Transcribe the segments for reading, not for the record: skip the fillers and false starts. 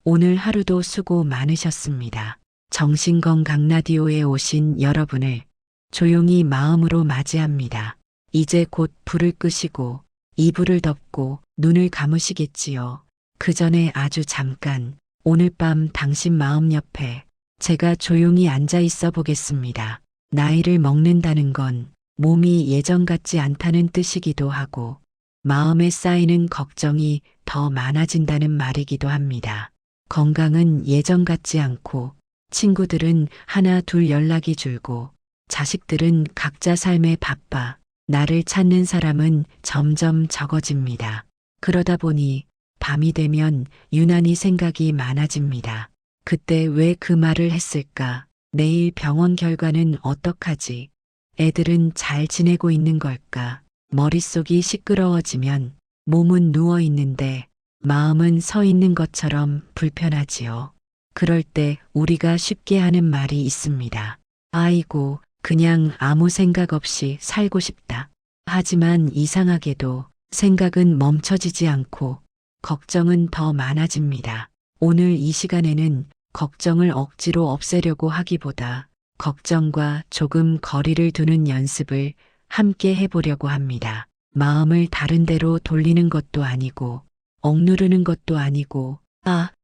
오늘 하루도 수고 많으셨습니다. 정신건강 라디오에 오신 여러분을 조용히 마음으로 맞이합니다. 이제 곧 불을 끄시고 이불을 덮고 눈을 감으시겠지요. 그 전에 아주 잠깐 오늘 밤 당신 마음 옆에 제가 조용히 앉아 있어 보겠습니다. 나이를 먹는다는 건 몸이 예전 같지 않다는 뜻이기도 하고 마음에 쌓이는 걱정이 더 많아진다는 말이기도 합니다. 건강은 예전 같지 않고 친구들은 하나 둘 연락이 줄고 자식들은 각자 삶에 바빠 나를 찾는 사람은 점점 적어집니다. 그러다 보니 밤이 되면 유난히 생각이 많아집니다. 그때 왜 그 말을 했을까? 내일 병원 결과는 어떡하지? 애들은 잘 지내고 있는 걸까? 머릿속이 시끄러워지면 몸은 누워 있는데 마음은 서 있는 것처럼 불편하지요. 그럴 때 우리가 쉽게 하는 말이 있습니다. 아이고, 그냥 아무 생각 없이 살고 싶다. 하지만 이상하게도 생각은 멈춰지지 않고 걱정은 더 많아집니다. 오늘 이 시간에는 걱정을 억지로 없애려고 하기보다 걱정과 조금 거리를 두는 연습을 함께 해보려고 합니다. 마음을 다른 데로 돌리는 것도 아니고 억누르는 것도 아니고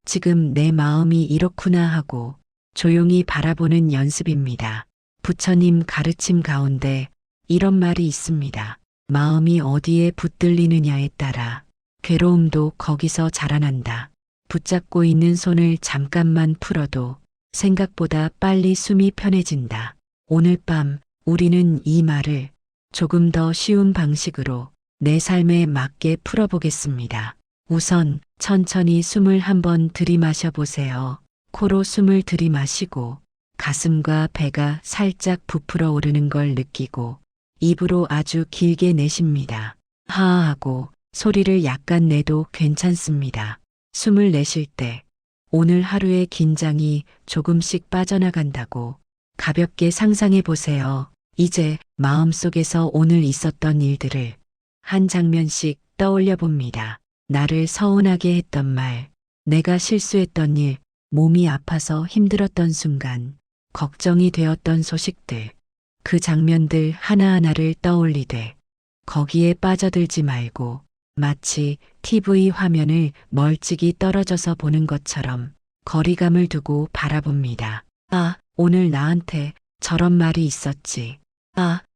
지금 내 마음이 이렇구나 하고 조용히 바라보는 연습입니다. 부처님 가르침 가운데 이런 말이 있습니다. 마음이 어디에 붙들리느냐에 따라 괴로움도 거기서 자라난다. 붙잡고 있는 손을 잠깐만 풀어도 생각보다 빨리 숨이 편해진다. 오늘 밤 우리는 이 말을 조금 더 쉬운 방식으로 내 삶에 맞게 풀어보겠습니다. 우선 천천히 숨을 한번 들이마셔 보세요. 코로 숨을 들이마시고 가슴과 배가 살짝 부풀어 오르는 걸 느끼고 입으로 아주 길게 내쉽니다. 하하하고 소리를 약간 내도 괜찮습니다. 숨을 내쉴 때 오늘 하루의 긴장이 조금씩 빠져나간다고 가볍게 상상해 보세요. 이제 마음속에서 오늘 있었던 일들을 한 장면씩 떠올려 봅니다. 나를 서운하게 했던 말, 내가 실수했던 일, 몸이 아파서 힘들었던 순간, 걱정이 되었던 소식들, 그 장면들 하나하나를 떠올리되 거기에 빠져들지 말고 마치 TV 화면을 멀찍이 떨어져서 보는 것처럼 거리감을 두고 바라봅니다. 오늘 나한테 저런 말이 있었지.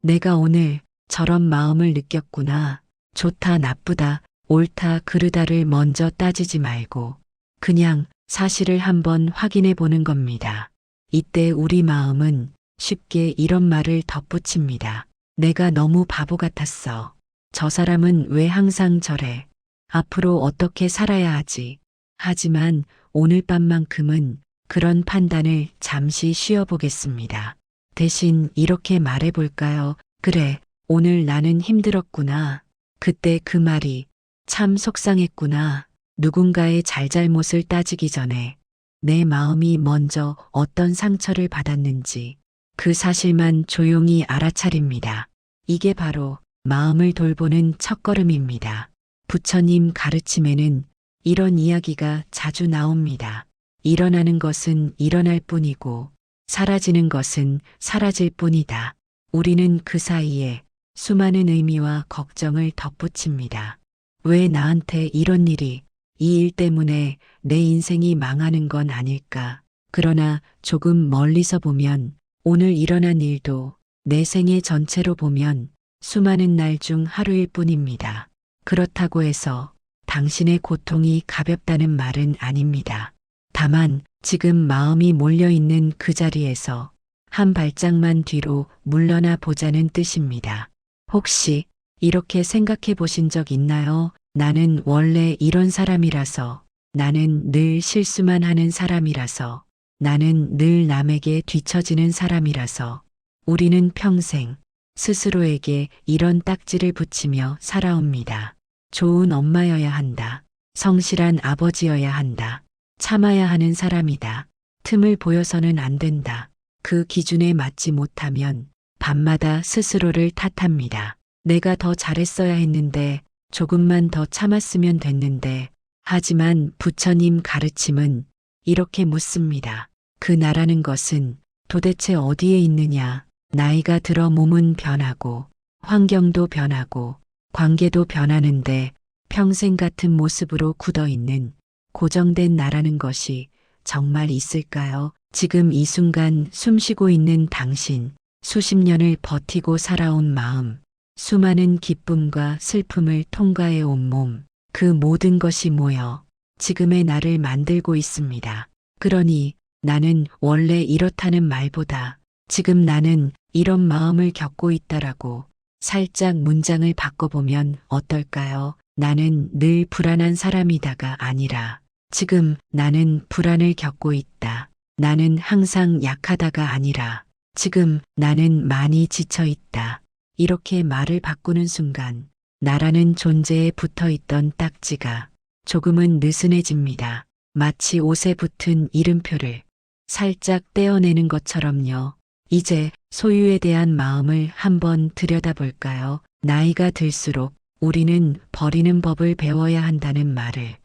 내가 오늘 저런 마음을 느꼈구나. 좋다, 나쁘다, 옳다, 그르다를 먼저 따지지 말고 그냥 사실을 한번 확인해 보는 겁니다. 이때 우리 마음은 쉽게 이런 말을 덧붙입니다. 내가 너무 바보 같았어. 저 사람은 왜 항상 저래? 앞으로 어떻게 살아야 하지? 하지만 오늘 밤만큼은 그런 판단을 잠시 쉬어보겠습니다. 대신 이렇게 말해볼까요? 그래, 오늘 나는 힘들었구나. 그때 그 말이 참 속상했구나. 누군가의 잘잘못을 따지기 전에 내 마음이 먼저 어떤 상처를 받았는지 그 사실만 조용히 알아차립니다. 이게 바로 마음을 돌보는 첫걸음입니다. 부처님 가르침에는 이런 이야기가 자주 나옵니다. 일어나는 것은 일어날 뿐이고 사라지는 것은 사라질 뿐이다. 우리는 그 사이에 수많은 의미와 걱정을 덧붙입니다. 왜 나한테 이런 일이, 이 일 때문에 내 인생이 망하는 건 아닐까? 그러나 조금 멀리서 보면 오늘 일어난 일도 내 생애 전체로 보면 수많은 날 중 하루일 뿐입니다. 그렇다고 해서 당신의 고통이 가볍다는 말은 아닙니다. 다만 지금 마음이 몰려있는 그 자리에서 한 발짝만 뒤로 물러나 보자는 뜻입니다. 혹시 이렇게 생각해 보신 적 있나요? 나는 원래 이런 사람이라서, 나는 늘 실수만 하는 사람이라서, 나는 늘 남에게 뒤처지는 사람이라서, 우리는 평생 스스로에게 이런 딱지를 붙이며 살아옵니다. 좋은 엄마여야 한다. 성실한 아버지여야 한다. 참아야 하는 사람이다. 틈을 보여서는 안 된다. 그 기준에 맞지 못하면 밤마다 스스로를 탓합니다. 내가 더 잘했어야 했는데, 조금만 더 참았으면 됐는데, 하지만 부처님 가르침은 이렇게 묻습니다. 그 나라는 것은 도대체 어디에 있느냐? 나이가 들어 몸은 변하고 환경도 변하고 관계도 변하는데 평생 같은 모습으로 굳어 있는 고정된 나라는 것이 정말 있을까요? 지금 이 순간 숨쉬고 있는 당신, 수십 년을 버티고 살아온 마음, 수많은 기쁨과 슬픔을 통과해 온 몸, 그 모든 것이 모여 지금의 나를 만들고 있습니다. 그러니 나는 원래 이렇다는 말보다 지금 나는 이런 마음을 겪고 있다라고 살짝 문장을 바꿔보면 어떨까요? 나는 늘 불안한 사람이다가 아니라 지금 나는 불안을 겪고 있다. 나는 항상 약하다가 아니라 지금 나는 많이 지쳐 있다. 이렇게 말을 바꾸는 순간 나라는 존재에 붙어 있던 딱지가 조금은 느슨해집니다. 마치 옷에 붙은 이름표를 살짝 떼어내는 것처럼요. 이제 소유에 대한 마음을 한번 들여다볼까요? 나이가 들수록 우리는 버리는 법을 배워야 한다는 말을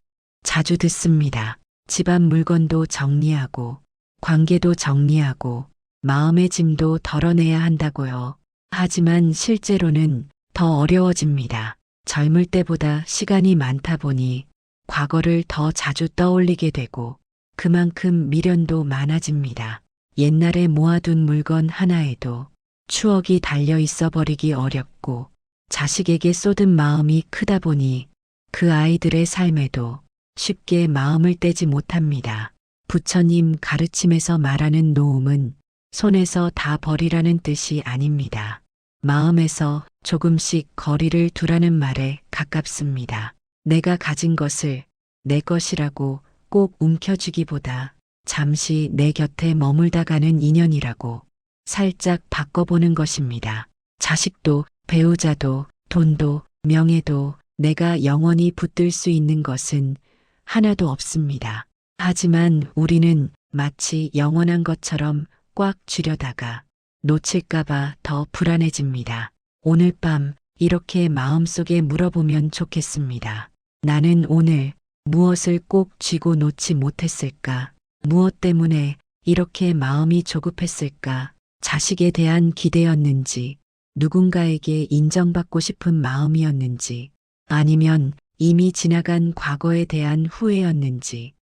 자주 듣습니다. 집안 물건도 정리하고 관계도 정리하고 마음의 짐도 덜어내야 한다고요. 하지만 실제로는 더 어려워집니다. 젊을 때보다 시간이 많다 보니 과거를 더 자주 떠올리게 되고 그만큼 미련도 많아집니다. 옛날에 모아둔 물건 하나에도 추억이 달려 있어 버리기 어렵고 자식에게 쏟은 마음이 크다 보니 그 아이들의 삶에도 쉽게 마음을 떼지 못합니다. 부처님 가르침에서 말하는 놓음은 손에서 다 버리라는 뜻이 아닙니다. 마음에서 조금씩 거리를 두라는 말에 가깝습니다. 내가 가진 것을 내 것이라고 꼭 움켜쥐기보다 잠시 내 곁에 머물다 가는 인연이라고 살짝 바꿔보는 것입니다. 자식도 배우자도 돈도 명예도 내가 영원히 붙들 수 있는 것은 하나도 없습니다. 하지만 우리는 마치 영원한 것처럼 꽉 쥐려다가 놓칠까봐 더 불안해집니다. 오늘 밤 이렇게 마음속에 물어보면 좋겠습니다. 나는 오늘 무엇을 꼭 쥐고 놓지 못했을까? 무엇 때문에 이렇게 마음이 조급했을까? 자식에 대한 기대였는지, 누군가에게 인정받고 싶은 마음이었는지, 아니면 이미 지나간 과거에 대한 후회였는지,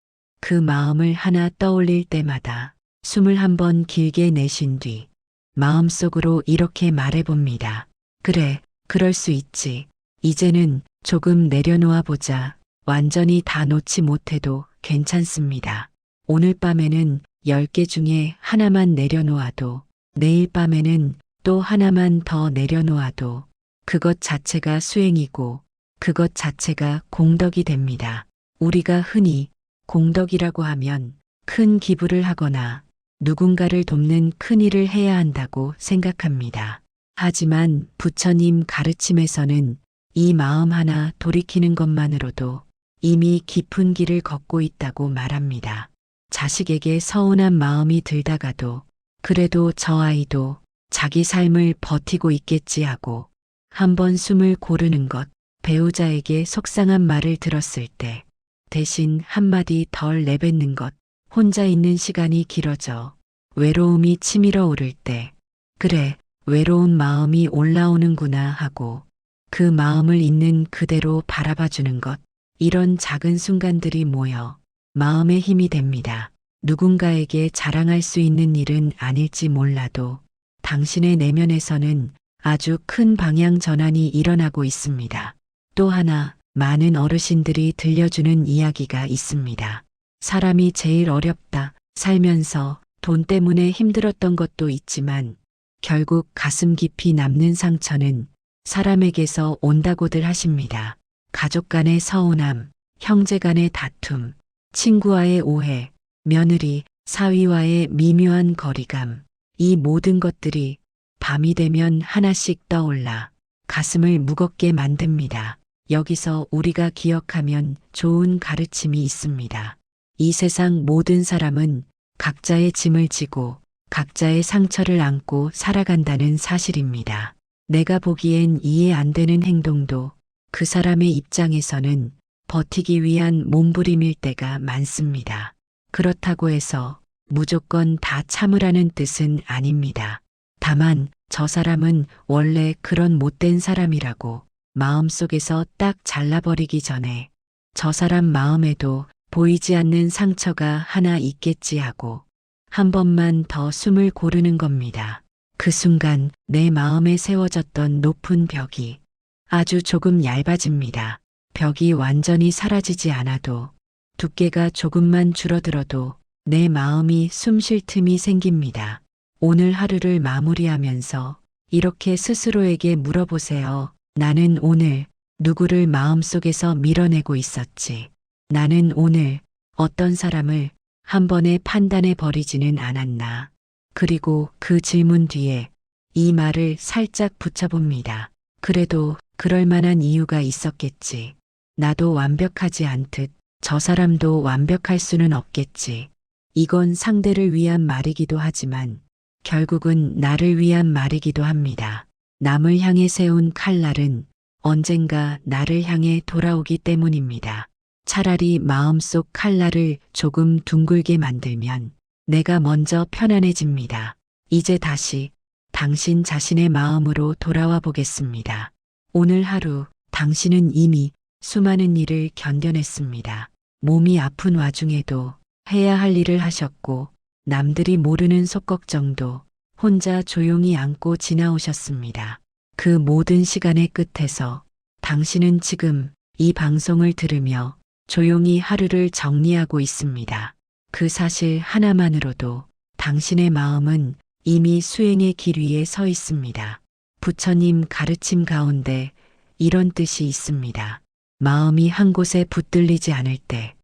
그 마음을 하나 떠올릴 때마다 숨을 한번 길게 내쉰 뒤 마음속으로 이렇게 말해봅니다. 그래, 그럴 수 있지. 이제는 조금 내려놓아 보자. 완전히 다 놓지 못해도 괜찮습니다. 오늘 밤에는 10개 중에 하나만 내려놓아도 내일 밤에는 또 하나만 더 내려놓아도 그것 자체가 수행이고 그것 자체가 공덕이 됩니다. 우리가 흔히 공덕이라고 하면 큰 기부를 하거나 누군가를 돕는 큰 일을 해야 한다고 생각합니다. 하지만 부처님 가르침에서는 이 마음 하나 돌이키는 것만으로도 이미 깊은 길을 걷고 있다고 말합니다. 자식에게 서운한 마음이 들다가도 그래도 저 아이도 자기 삶을 버티고 있겠지 하고 한번 숨을 고르는 것, 배우자에게 속상한 말을 들었을 때 대신 한마디 덜 내뱉는 것, 혼자 있는 시간이 길어져 외로움이 치밀어 오를 때 그래, 외로운 마음이 올라오는구나 하고 그 마음을 있는 그대로 바라봐 주는 것, 이런 작은 순간들이 모여 마음의 힘이 됩니다. 누군가에게 자랑할 수 있는 일은 아닐지 몰라도 당신의 내면에서는 아주 큰 방향 전환이 일어나고 있습니다. 또 하나, 많은 어르신들이 들려주는 이야기가 있습니다. 사람이 제일 어렵다. 살면서 돈 때문에 힘들었던 것도 있지만 결국 가슴 깊이 남는 상처는 사람에게서 온다고들 하십니다. 가족 간의 서운함, 형제 간의 다툼, 친구와의 오해, 며느리, 사위와의 미묘한 거리감, 이 모든 것들이 밤이 되면 하나씩 떠올라 가슴을 무겁게 만듭니다. 여기서 우리가 기억하면 좋은 가르침이 있습니다. 이 세상 모든 사람은 각자의 짐을 지고 각자의 상처를 안고 살아간다는 사실입니다. 내가 보기엔 이해 안 되는 행동도 그 사람의 입장에서는 버티기 위한 몸부림일 때가 많습니다. 그렇다고 해서 무조건 다 참으라는 뜻은 아닙니다. 다만 저 사람은 원래 그런 못된 사람이라고 마음속에서 딱 잘라버리기 전에 저 사람 마음에도 보이지 않는 상처가 하나 있겠지 하고 한 번만 더 숨을 고르는 겁니다. 그 순간 내 마음에 세워졌던 높은 벽이 아주 조금 얇아집니다. 벽이 완전히 사라지지 않아도 두께가 조금만 줄어들어도 내 마음이 숨 쉴 틈이 생깁니다. 오늘 하루를 마무리하면서 이렇게 스스로에게 물어보세요. 나는 오늘 누구를 마음속에서 밀어내고 있었지? 나는 오늘 어떤 사람을 한 번에 판단해 버리지는 않았나? 그리고 그 질문 뒤에 이 말을 살짝 붙여봅니다. 그래도 그럴 만한 이유가 있었겠지. 나도 완벽하지 않듯 저 사람도 완벽할 수는 없겠지. 이건 상대를 위한 말이기도 하지만 결국은 나를 위한 말이기도 합니다. 남을 향해 세운 칼날은 언젠가 나를 향해 돌아오기 때문입니다. 차라리 마음속 칼날을 조금 둥글게 만들면 내가 먼저 편안해집니다. 이제 다시 당신 자신의 마음으로 돌아와 보겠습니다. 오늘 하루 당신은 이미 수많은 일을 견뎌냈습니다. 몸이 아픈 와중에도 해야 할 일을 하셨고 남들이 모르는 속걱정도 혼자 조용히 안고 지나오셨습니다. 그 모든 시간의 끝에서 당신은 지금 이 방송을 들으며 조용히 하루를 정리하고 있습니다. 그 사실 하나만으로도 당신의 마음은 이미 수행의 길 위에 서 있습니다. 부처님 가르침 가운데 이런 뜻이 있습니다. 마음이 한 곳에 붙들리지 않을 때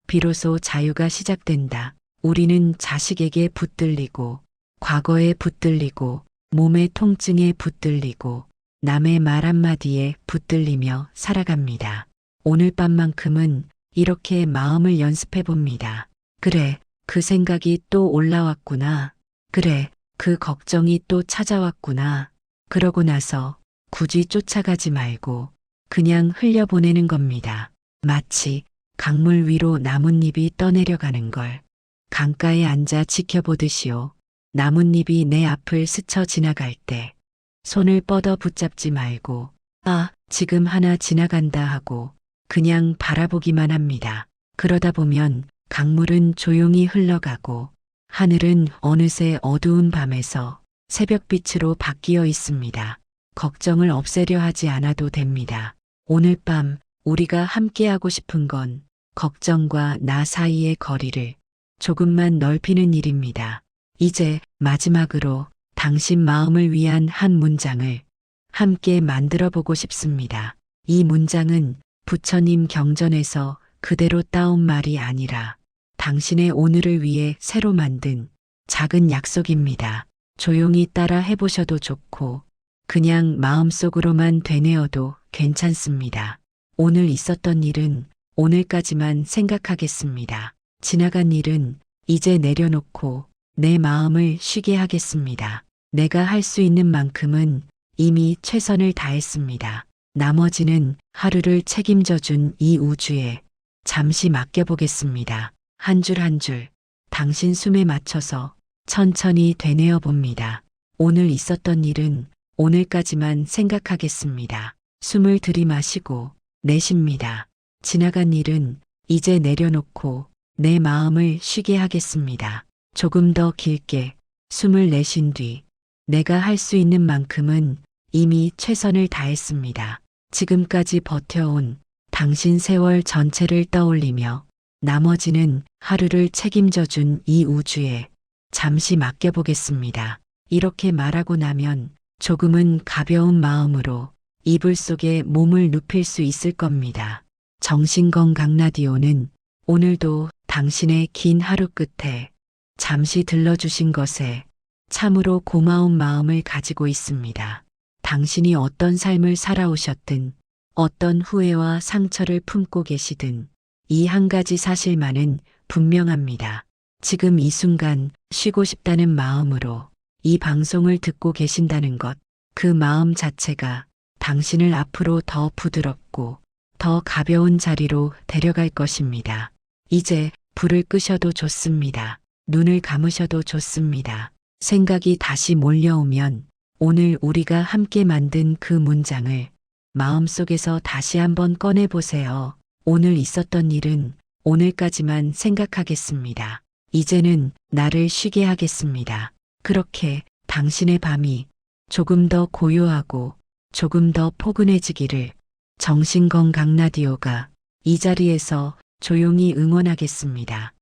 비로소 자유가 시작된다. 우리는 자식에게 붙들리고 과거에 붙들리고 몸의 통증에 붙들리고 남의 말 한마디에 붙들리며 살아갑니다. 오늘 밤만큼은 이렇게 마음을 연습해 봅니다. 그래, 그 생각이 또 올라왔구나. 그래, 그 걱정이 또 찾아왔구나. 그러고 나서 굳이 쫓아가지 말고 그냥 흘려보내는 겁니다. 마치 강물 위로 나뭇잎이 떠내려가는 걸 강가에 앉아 지켜보듯이요. 나뭇잎이 내 앞을 스쳐 지나갈 때 손을 뻗어 붙잡지 말고 아, 지금 하나 지나간다 하고 그냥 바라보기만 합니다. 그러다 보면 강물은 조용히 흘러가고 하늘은 어느새 어두운 밤에서 새벽빛으로 바뀌어 있습니다. 걱정을 없애려 하지 않아도 됩니다. 오늘 밤 우리가 함께하고 싶은 건 걱정과 나 사이의 거리를 조금만 넓히는 일입니다. 이제 마지막으로 당신 마음을 위한 한 문장을 함께 만들어 보고 싶습니다. 이 문장은 부처님 경전에서 그대로 따온 말이 아니라 당신의 오늘을 위해 새로 만든 작은 약속입니다. 조용히 따라 해보셔도 좋고 그냥 마음속으로만 되뇌어도 괜찮습니다. 오늘 있었던 일은 오늘까지만 생각하겠습니다. 지나간 일은 이제 내려놓고 내 마음을 쉬게 하겠습니다. 내가 할 수 있는 만큼은 이미 최선을 다했습니다. 나머지는 하루를 책임져 준 이 우주에 잠시 맡겨보겠습니다. 한 줄 한 줄 당신 숨에 맞춰서 천천히 되뇌어 봅니다. 오늘 있었던 일은 오늘까지만 생각하겠습니다. 숨을 들이마시고 내쉽니다. 지나간 일은 이제 내려놓고 내 마음을 쉬게 하겠습니다. 조금 더 길게 숨을 내쉰 뒤 내가 할 수 있는 만큼은 이미 최선을 다했습니다. 지금까지 버텨온 당신 세월 전체를 떠올리며 나머지는 하루를 책임져 준 이 우주에 잠시 맡겨보겠습니다. 이렇게 말하고 나면 조금은 가벼운 마음으로 이불 속에 몸을 눕힐 수 있을 겁니다. 정신건강 라디오는 오늘도 당신의 긴 하루 끝에 잠시 들러주신 것에 참으로 고마운 마음을 가지고 있습니다. 당신이 어떤 삶을 살아오셨든 어떤 후회와 상처를 품고 계시든 이 한 가지 사실만은 분명합니다. 지금 이 순간 쉬고 싶다는 마음으로 이 방송을 듣고 계신다는 것, 그 마음 자체가 당신을 앞으로 더 부드럽고 더 가벼운 자리로 데려갈 것입니다. 이제 불을 끄셔도 좋습니다. 눈을 감으셔도 좋습니다. 생각이 다시 몰려오면 오늘 우리가 함께 만든 그 문장을 마음속에서 다시 한번 꺼내보세요. 오늘 있었던 일은 오늘까지만 생각하겠습니다. 이제는 나를 쉬게 하겠습니다. 그렇게 당신의 밤이 조금 더 고요하고 조금 더 포근해지기를 정신건강 라디오가 이 자리에서 조용히 응원하겠습니다.